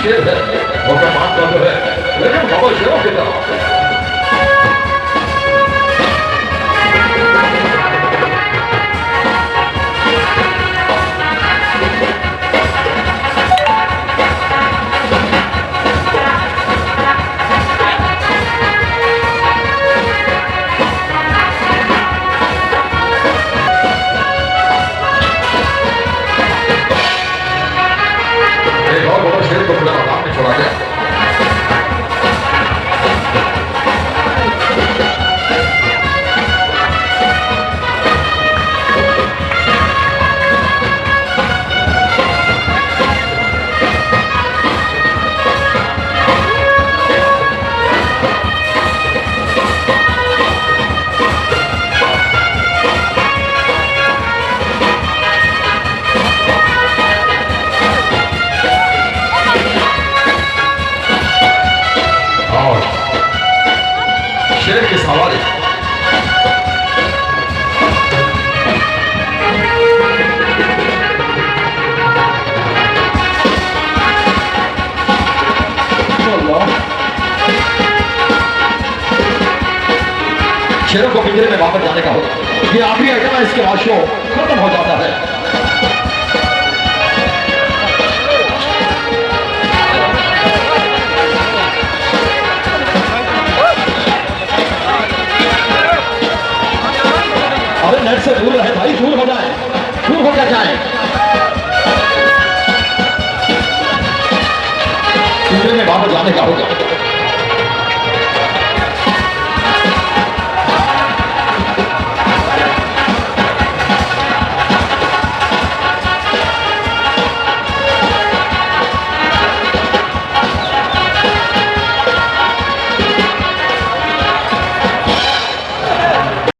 शेर है, वो कमान का तो है, लेकिन बाबा शेरों की तरह। एक और बड़ा शेर को खुला मैदान में छोड़ा गया। और शेर के सवारी शेरों को पिंजरे में वापस जाने का होगा। ये आखिरी आइटम है, इसके बाद शो खत्म हो जाता है। अरे नेट से दूर रहे भाई, दूर हो जाए, दूर हो क्या जाए। पिंजरे में वापस जाने का होगा।